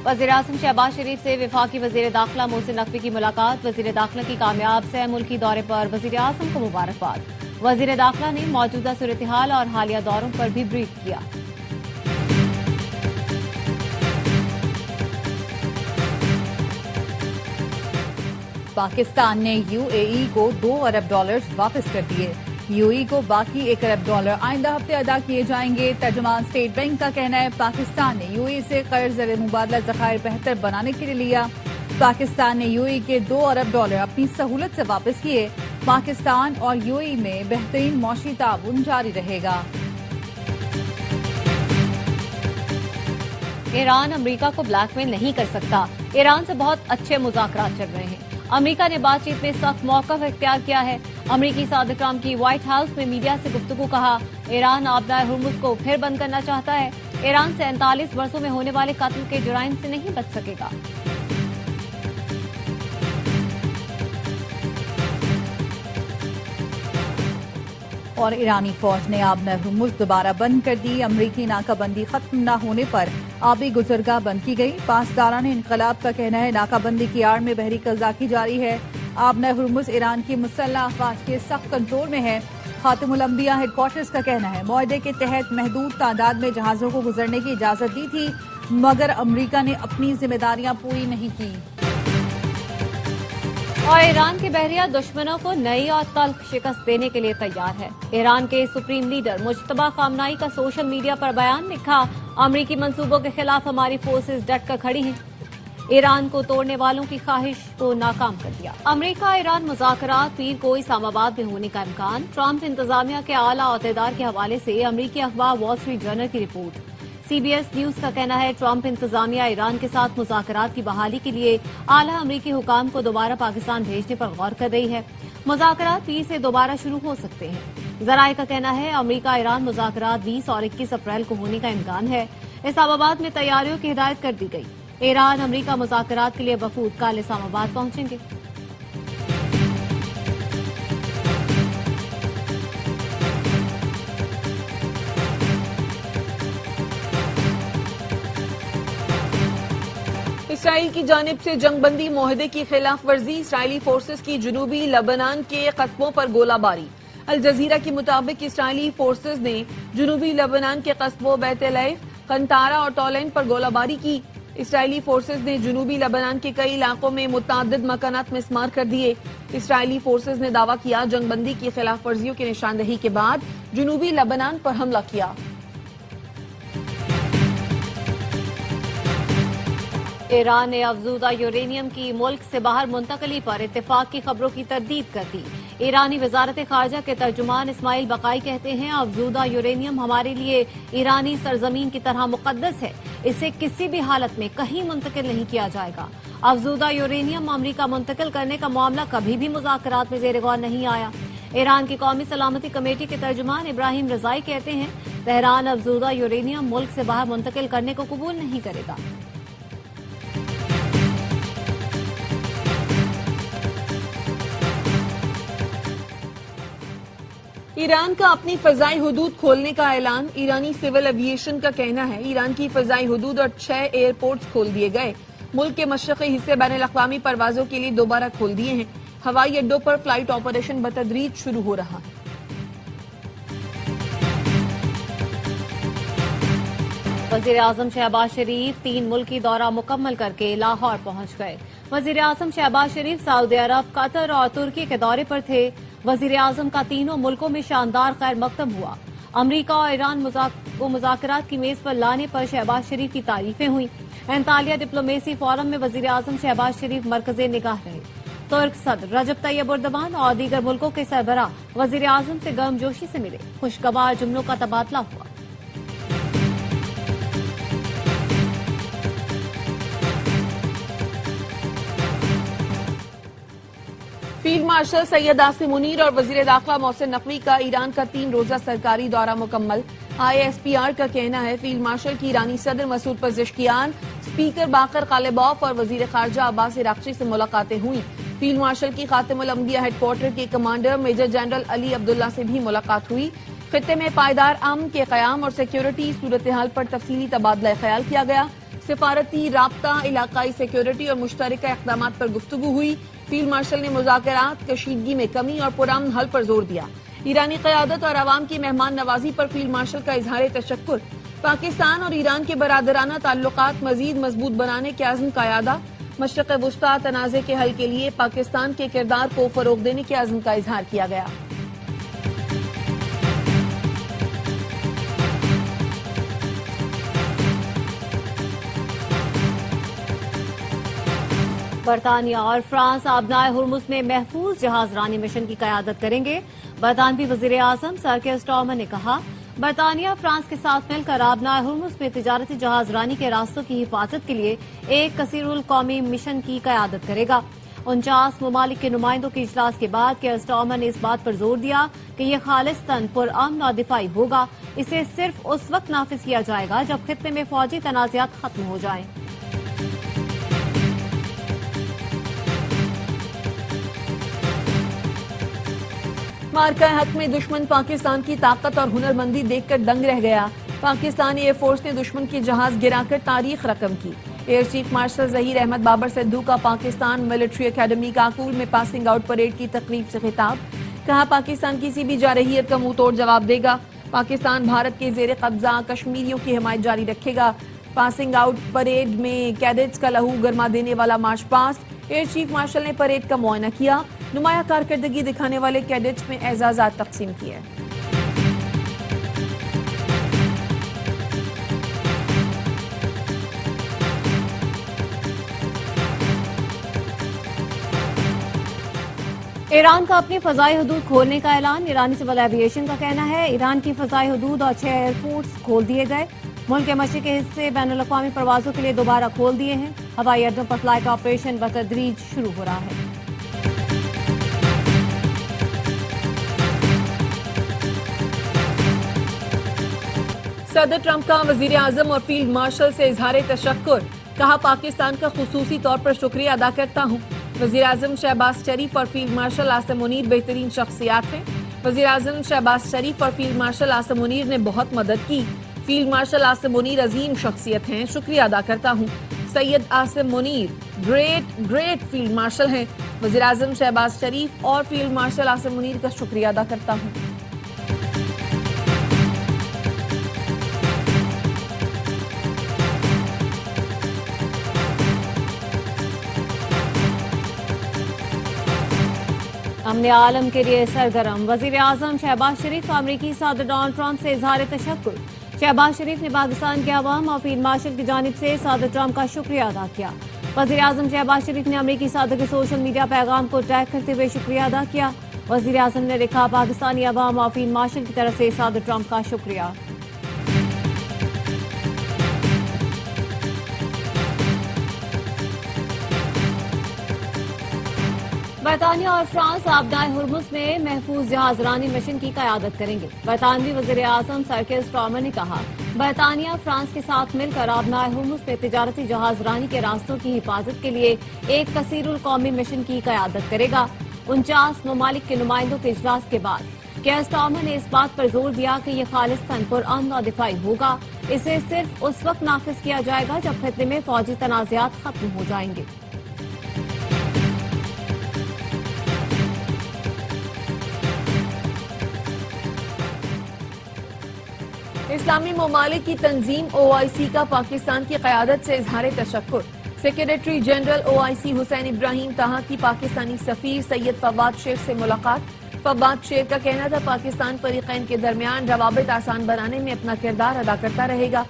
वज़ीर-ए-आज़म शहबाज शरीफ से वफाकी वज़ीर दाखिला मोहसिन नकवी की मुलाकात। वज़ीर दाखिला की कामयाब सह मुल्की दौरे पर वज़ीर-ए-आज़म को मुबारकबाद। वज़ीर दाखिला ने मौजूदा सूरत-ए-हाल और हालिया दौरों पर भी ब्रीफ किया। पाकिस्तान ने यूएई को $2 अरब वापस कर दिए। यूएई को बाकी $1 अरब आइंदा हफ्ते अदा किए जाएंगे। तर्जुमान स्टेट बैंक का कहना है पाकिस्तान ने यूएई से कर्ज ज़र मुबादला ज़खायर बेहतर बनाने के लिए लिया। पाकिस्तान ने यूएई के $2 अरब अपनी सहूलत से वापस किए। पाकिस्तान और यूएई में बेहतरीन मौशी ताउन जारी रहेगा। ईरान अमरीका को ब्लैकमेल नहीं कर सकता। ईरान से बहुत अच्छे मुज़ाकरात चल रहे हैं। अमरीका ने बातचीत में सख्त मौक़िफ़ इख्तियार किया है। अमरीकी सदर-ए-आज़म की व्हाइट हाउस में मीडिया से गुफ्तगू कहा। ईरान आबदार हुर्मुज़ को फिर बंद करना चाहता है। ईरान 47 वर्षों में होने वाले कत्ल के जुराइम से नहीं बच सकेगा। और ईरानी फौज ने आबदार हुर्मुज़ दोबारा बंद कर दी। अमरीकी नाकाबंदी खत्म न होने पर आबी गुजरगाह बंद की गई। पासदारान इनकलाब का कहना है नाकाबंदी की आड़ में बहरी कज़ाकी जारी है। आबदार हुर्मुज़ ईरान की मुसल्लह अफ़वाज के सख्त कंट्रोल में है। खातिमुल अंबिया हेडक्वार्टर्स का कहना है मुआहदे के तहत महदूद तादाद में जहाज़ों को गुजरने की इजाज़त दी थी, मगर अमरीका ने अपनी जिम्मेदारियां पूरी नहीं की। और ईरान के बहरिया दुश्मनों को नई और तल्ख शिकस्त देने के लिए तैयार है। ईरान के सुप्रीम लीडर मुज्तबा खामनाई का सोशल मीडिया पर बयान लिखा। अमरीकी मंसूबों के खिलाफ हमारी फोर्सेस डट कर खड़ी हैं। ईरान को तोड़ने वालों की ख्वाहिश को नाकाम कर दिया। अमरीका ईरान मुज़ाकरात पीर को इस्लामाबाद में होने का इम्कान। ट्रंप इंतजामिया के आला अहदेदार के हवाले से अमरीकी अखबार वॉल स्ट्रीट जर्नल की रिपोर्ट। सीबीएस न्यूज का कहना है ट्रंप इंतजामिया ईरान के साथ मुज़ाकरात की बहाली के लिए आला अमरीकी हुकाम को दोबारा पाकिस्तान भेजने पर गौर कर रही है। मुज़ाकरात 20 से दोबारा शुरू हो सकते हैं। ज़राए का कहना है अमरीका ईरान मुज़ाकरात 20 और 21 अप्रैल को होने का इम्कान है। इस्लामाबाद में तैयारियों की हिदायत कर दी गई। ईरान अमरीका मुज़ाकरात के लिए वफूद कल इस्लामाबाद पहुंचेंगे। इसराइल की जानिब से जंगबंदी मुआहदे की खिलाफ वर्जी। इसराइली फोर्सेस की जनूबी लबनान के कस्बों पर गोलाबारी। अल जजीरा के मुताबिक इसराइली फोर्सेस ने जनूबी लबनान के कस्बों बैत-ए-लैफ, कंतारा और टोलेन पर गोलाबारी की। इसराइली फोर्सेस ने जनूबी लबनान के कई इलाकों में मुतअद्दिद मकानात मिस्मार कर दिए। इसराइली फोर्सेस ने दावा किया जंगबंदी की खिलाफ वर्जियों की निशानदही के बाद जनूबी लबनान पर हमला किया। ईरान ने अफजूदा यूरेनियम की मुल्क से बाहर मुंतकली पर इत्तेफाक की खबरों की तरदीद कर दी। ईरानी वजारत खारजा के तर्जुमान इस्माइल बकाई कहते हैं अफजूदा यूरेनियम हमारे लिए ईरानी सरजमीन की तरह मुकद्दस है। इसे किसी भी हालत में कहीं मुंतकिल नहीं किया जाएगा। अफजूदा यूरेनियम अमरीका मुंतकिल करने का मामला कभी भी मुज़ाकरात में ज़ेर गौर नहीं आया। ईरान की कौमी सलामती कमेटी के तर्जुमान इब्राहिम रजाई कहते हैं तेहरान अफजूदा यूरेनियम मुल्क से बाहर मुंतकिल करने को कबूल नहीं करेगा। ईरान का अपनी फजाई हुदूद खोलने का ऐलान। ईरानी सिविल एविएशन का कहना है ईरान की फजाई हुदूद और 6 एयरपोर्ट्स खोल दिए गए। मुल्क के मशरक़ी हिस्से बैनुल-अक़वामी परवाजों के लिए दोबारा खोल दिए हैं। हवाई अड्डों पर फ्लाइट ऑपरेशन बतदरीज शुरू हो रहा है। वज़ीर-ए-आज़म शहबाज शरीफ 3 मुल्की दौरा मुकम्मल करके लाहौर पहुंच गए। वज़ीर-ए-आज़म शहबाज शरीफ सऊदी अरब, कतर और तुर्की के दौरे पर थे। वज़ीर-ए-आज़म का तीनों मुल्कों में शानदार खैर मकदम हुआ। अमरीका और ईरान को मुज़ाकरात की मेज पर लाने पर शहबाज शरीफ की तारीफें हुई। एंतालिया डिप्लोमेसी फोरम में वज़ीर-ए-आज़म शहबाज शरीफ मरकज़े निगाह रहे। तुर्क सदर रजब तैयब एर्दोगान और दीगर मुल्कों के सरबराह वज़ीर-ए-आज़म से गर्मजोशी से मिले। खुशगवार जुमलों का तबादला हुआ। फील्ड मार्शल सैयद आसिम मुनीर और वजीर दाखिला मोहसिन नकवी का ईरान का 3 रोजा सरकारी दौरा मुकम्मल। ISPR का कहना है फील्ड मार्शल की ईरानी सदर मसूद पज़ेश्कियान, स्पीकर बाकर कालिबॉफ और वजीर खारजा अब्बास इराक्ची से मुलाकातें हुई। फील्ड मार्शल की खातिमुल अंबिया हेडक्वार्टर के commander major general Ali Abdullah से भी मुलाकात हुई। खित्ते में पायदार अमन के क़याम और सिक्योरिटी सूरत हाल पर तफसीली तबादला ख्याल किया गया। سفارتی رابطہ، علاقائی سیکیورٹی اور مشترکہ اقدامات پر گفتگو ہوئی۔ فیلڈ مارشل نے مذاکرات، کشیدگی میں کمی اور پرامن حل پر زور دیا۔ ایرانی قیادت اور عوام کی مہمان نوازی پر فیلڈ مارشل کا اظہار تشکر۔ پاکستان اور ایران کے برادرانہ تعلقات مزید مضبوط بنانے کے عزم کا اعادہ۔ مشرق وسطیٰ تنازع کے حل کے لیے پاکستان کے کردار کو فروغ دینے کے عزم کا اظہار کیا گیا۔ برطانیہ اور فرانس آبنائے ہرمز میں محفوظ جہاز رانی مشن کی قیادت کریں گے۔ برطانوی وزیر اعظم سر کیئر سٹارمر نے کہا، برطانیہ فرانس کے ساتھ مل کر آبنائے ہرمز میں تجارتی جہاز رانی کے راستوں کی حفاظت کے لیے ایک کثیر القومی مشن کی قیادت کرے گا۔ 49 ممالک کے نمائندوں کے اجلاس کے بعد کیئر سٹارمر نے اس بات پر زور دیا کہ یہ خالصتاً پرامن اور دفاعی ہوگا۔ اسے صرف اس وقت نافذ کیا جائے گا جب خطے میں فوجی تنازعات ختم ہو جائیں۔ مارکہ حق میں دشمن پاکستان کی طاقت اور ہنرمندی دیکھ کر دنگ رہ گیا۔ پاکستانی ایئر فورس نے دشمن کے جہاز گرا کر تاریخ رقم کی۔ Air chief marshal Zaheer Ahmed Babar Sidhu کا پاکستان ملٹری اکیڈمی کاکول میں پاسنگ آؤٹ پریڈ کی تقریب سے خطاب۔ کہا، پاکستان کسی بھی جارحیت کا منہ توڑ جواب دے گا۔ پاکستان بھارت کے زیر قبضہ کشمیریوں کی حمایت جاری رکھے گا۔ پاسنگ آؤٹ پریڈ میں کیڈٹس کا لہو گرما دینے والا march past. Year chief martial نے پریڈ کا معائنہ کیا۔ نمایاں کارکردگی دکھانے والے کیڈٹس میں اعزازات تقسیم کیے۔ ایران کا اپنی فضائی حدود کھولنے کا اعلان۔ ایرانی سول ایوی ایشن کا کہنا ہے، ایران کی فضائی حدود اور 6 ایئرپورٹس کھول دیے گئے۔ ملک کے مشرقی حصے بین الاقوامی پروازوں کے لیے دوبارہ کھول دیے ہیں۔ ہوائی اڈوں پر فلائٹ آپریشن بتدریج شروع ہو رہا ہے۔ صدر ٹرمپ کا وزیر اعظم اور فیلڈ مارشل سے اظہار تشکر۔ کہا، پاکستان کا خصوصی طور پر شکریہ ادا کرتا ہوں۔ وزیر اعظم شہباز شریف اور فیلڈ مارشل عاصم منیر بہترین شخصیات ہیں۔ وزیر اعظم شہباز شریف اور فیلڈ مارشل عاصم منیر نے بہت مدد کی۔ فیلڈ مارشل عاصم منیر عظیم شخصیت ہیں، شکریہ ادا کرتا ہوں۔ Syed Asim Munir great field marshal ہیں۔ وزیر اعظم شہباز شریف اور فیلڈ مارشل عاصم منیر کا شکریہ ادا کرتا ہوں۔ امن عالم کے لیے سرگرم۔ وزیر اعظم شہباز شریف کا امریکی صدر ڈونلڈ ٹرمپ سے اظہار تشکر۔ شہباز شریف نے پاکستان کے عوام اور فیلڈ مارشل کی جانب سے صدر ٹرمپ کا شکریہ ادا کیا۔ وزیر اعظم شہباز شریف نے امریکی صدر کے سوشل میڈیا پیغام کو ٹیگ کرتے ہوئے شکریہ ادا کیا۔ وزیر اعظم نے لکھا، پاکستانی عوام اور فیلڈ مارشل کی طرف سے صدر ٹرمپ کا شکریہ۔ برطانیہ اور فرانس آبنائے ہرمز میں محفوظ جہاز رانی مشن کی قیادت کریں گے۔ برطانوی وزیر اعظم سر کیئر سٹارمر نے کہا، برطانیہ فرانس کے ساتھ مل کر آبنائے ہرمز میں تجارتی جہاز رانی کے راستوں کی حفاظت کے لیے ایک کثیر القومی مشن کی قیادت کرے گا۔ 49 ممالک کے نمائندوں کے اجلاس کے بعد کیئر سٹارمر نے اس بات پر زور دیا کہ یہ خالصتاً پرامن اور دفاعی ہوگا۔ اسے صرف اس وقت نافذ کیا جائے گا جب خطے میں فوجی تنازعات ختم ہو جائیں گے۔ اسلامی ممالک کی تنظیم OIC کا پاکستان کی قیادت سے اظہار تشکر۔ سیکریٹری جنرل OIC حسین ابراہیم طہا کی پاکستانی سفیر سید فواد شیخ سے ملاقات۔ فواد شیخ کا کہنا تھا، پاکستان فریقین کے درمیان روابط آسان بنانے میں اپنا کردار ادا کرتا رہے گا۔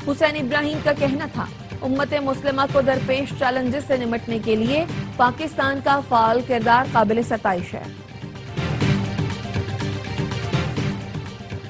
حسین ابراہیم کا کہنا تھا، امت مسلمہ کو درپیش چیلنجز سے نمٹنے کے لیے پاکستان کا فعال کردار قابل ستائش ہے۔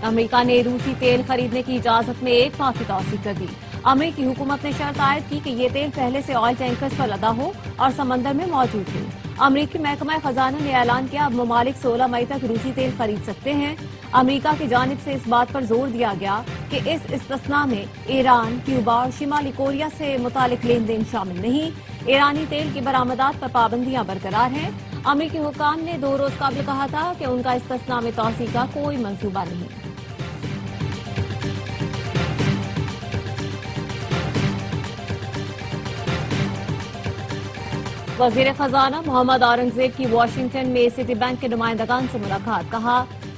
امریکہ نے روسی تیل خریدنے کی اجازت میں ایک ماہ کی توسیع کر دی۔ امریکی حکومت نے شرط عائد کی کہ یہ تیل پہلے سے آئل ٹینکرز پر لدا ہو اور سمندر میں موجود ہو۔ امریکی محکمہ خزانہ نے اعلان کیا، اب ممالک 16 مئی تک روسی تیل خرید سکتے ہیں۔ امریکہ کی جانب سے اس بات پر زور دیا گیا کہ اس استثناء میں ایران، کیوبا اور شمالی کوریا سے متعلق لین دین شامل نہیں۔ ایرانی تیل کی برآمدات پر پابندیاں برقرار ہیں۔ امریکی حکام نے 2 روز قبل کہا تھا کہ ان کا استثناء میں توسیع کا کوئی منصوبہ نہیں۔ वजीर खजाना मोहम्मद औरंगजेब की वाशिंगटन में सिटी बैंक के नुमाइंदगान से मुलाकात। कहा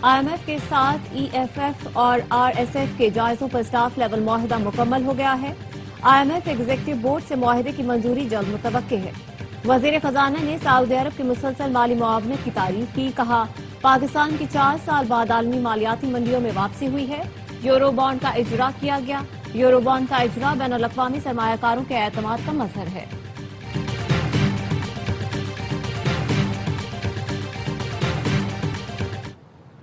IMF के साथ EFF और RSF के जायजों पर स्टाफ लेवल मुआहदा मुकम्मल हो गया है। IMF एग्जीक्यूटिव बोर्ड से मुआहदे की मंजूरी जल्द मुतवक्के है। वजीर खजाना ने सऊदी अरब की मुसलसल माली मुआवनत की तारीफ की। कहा पाकिस्तान की 4 साल बाद आलमी मालियाती मंडियों में वापसी हुई है। यूरो बॉन्ड का इजरा किया गया। यूरो बॉन्ड का इजरा बैनुल-अक़वामी सरमायाकारों के एतमाद का मजहर है।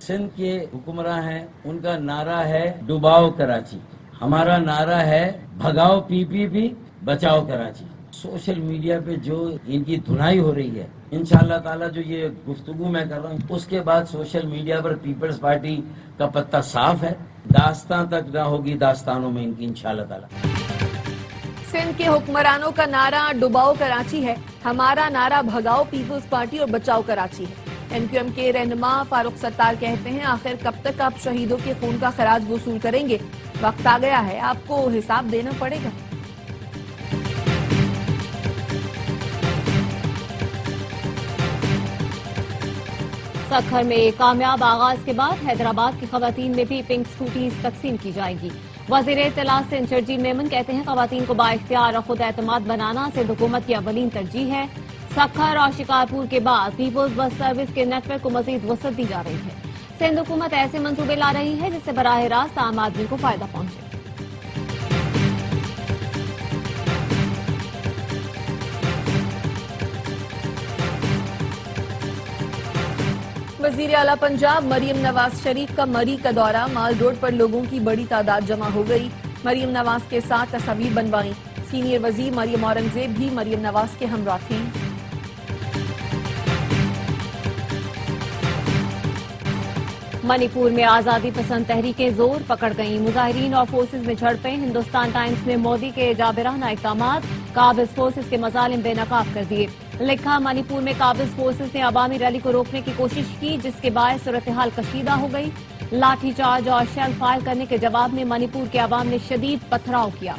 सिंध के हुक्मरान हैं, उनका नारा है डुबाओ कराची, हमारा नारा है भगाओ PPP बचाओ कराची। सोशल मीडिया पे जो इनकी धुनाई हो रही है, इंशाअल्लाह ताला जो ये गुफ्तगू मैं कर रहा हूँ, उसके बाद सोशल मीडिया पर पीपल्स पार्टी का पत्ता साफ है। दास्तां तक ना होगी दास्तानों में इनकी इंशाअल्लाह ताला। सिंध के हुक्मरानों का नारा डुबाओ कराची है, हमारा नारा भगाओ पीपल्स पार्टी और बचाओ कराची है। NQM के रहनुमा फारूक सत्तार कहते हैं आखिर कब तक आप शहीदों के खून का खराज वसूल करेंगे? वक्त आ गया है, आपको हिसाब देना पड़ेगा। सखर में कामयाब आगाज के बाद हैदराबाद की खवातीन में भी पिंक स्कूटीज तकसीम की जाएगी। वजीर इत्तलात से इंचर्जी मेमन कहते हैं खवातीन को बाइख्तियार और खुद एतमाद बनाना सिंध हुकूमत की अवलीन तरजीह है। सखर और शिकारपुर के बाद पीपुल्स बस सर्विस के नेटवर्क को मजीद वसअत दी जा रही है। सिंध हुकूमत ऐसे मंसूबे ला रही है जिससे बराह रास्त आम आदमी को फायदा पहुंचे। वजीर आला पंजाब मरियम नवाज शरीफ का मरी का दौरा। माल रोड पर लोगों की बड़ी तादाद जमा हो गई। मरियम नवाज के साथ तस्वीर बनवाई। सीनियर वजीर मरियम औरंगजेब भी मरियम नवाज के हमरा थी। मणिपुर में आजादी पसंद तहरीकें जोर पकड़ गईं। मुजाहिरीन और फोर्सेज में झड़पें। हिंदुस्तान टाइम्स में मोदी के जाबिराना इक़दामात, काबिज फोर्सेज के मजालिम बेनकाब कर दिए। लिखा मणिपुर में काबिज फोर्सेज ने अवामी रैली को रोकने की कोशिश की जिसके बायस सूरत हाल कशीदा हो गई। लाठीचार्ज और शेल फायर करने के जवाब में मणिपुर के अवाम ने शदीद पथराव किया।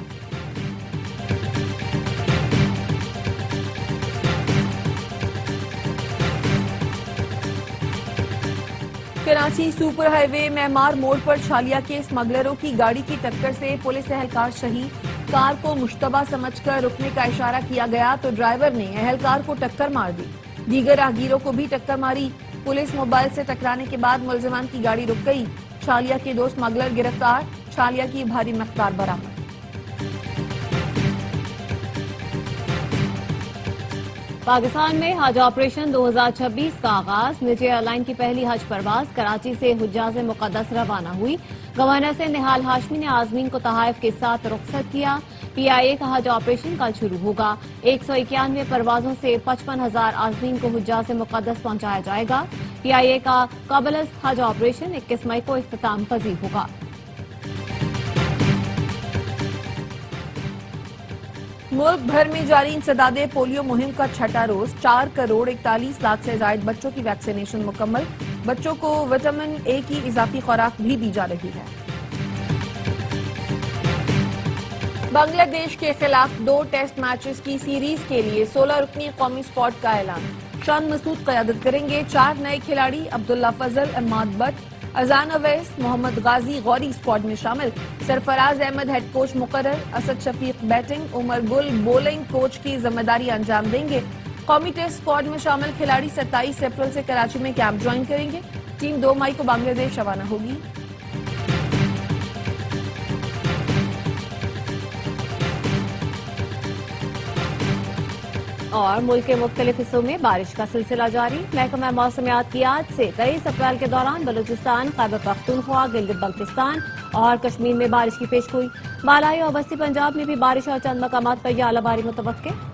कराची सुपर हाईवे मेहमार मोड़ पर छालिया के स्मगलरों की गाड़ी की टक्कर से पुलिस एहलकार शहीद। कार को मुश्तबा समझकर रुकने का इशारा किया गया तो ड्राइवर ने एहलकार को टक्कर मार दी। दीगर राहगीरों को भी टक्कर मारी। पुलिस मोबाइल से टकराने के बाद मुलजिमान की गाड़ी रुक गई। छालिया के 2 स्मगलर गिरफ्तार। छालिया की भारी मकदार बरामद। पाकिस्तान में हज ऑपरेशन 2026 का आगाज। निजी एयरलाइन की पहली हज परवाज कराची से हुज्जाज मुक़द्दस रवाना हुई। गवर्नर से निहाल हाशमी ने आज़मीन को तहाइफ के साथ रुखसत किया। PIA का हज ऑपरेशन कल शुरू होगा। 191 परवाजों से 55,000 आज़मीन को हुज्जाज मुक़द्दस पहुंचाया जाएगा। PIA का कबल हज ऑपरेशन 21 मई को इख्तिताम पजीर होगा। मुल्क भर में जारी इंसदादे पोलियो मुहिम का छठा रोज। 4 करोड़ 41 लाख से जायद बच्चों की वैक्सीनेशन मुकम्मल। बच्चों को विटामिन A की इजाफी खुराक भी दी जा रही है। बांग्लादेश के खिलाफ 2 टेस्ट मैचेस की सीरीज के लिए 16 रुकनी कौमी स्क्वाड का ऐलान। शान मसूद क़यादत करेंगे। 4 नए खिलाड़ी अब्दुल्ला फजल, इमाद बट, अजान अवैस, मोहम्मद गाजी गौरी स्क्वाड में शामिल। सरफराज अहमद हेड कोच मुकर्रर। Asad Shafiq batting, Umar Gul bowling coach की जिम्मेदारी अंजाम देंगे। कौमी टेस्ट स्क्वाड में शामिल खिलाड़ी 27 अप्रैल से कराची में कैंप ज्वाइन करेंगे। टीम 2 मई को बांग्लादेश रवाना होगी। और मुल्क के मुख्तलिफ हिस्सों में बारिश का सिलसिला जारी। महकमा मौसमियात की आज से 23 अप्रैल के दौरान बलूचिस्तान, खैबर पख्तूनख्वा, गिलगित बल्तिस्तान और कश्मीर में बारिश की पेशगोई। बालाई और वस्ती पंजाब में भी बारिश और चंद मकामात पर आलाबारी मुतवक्के।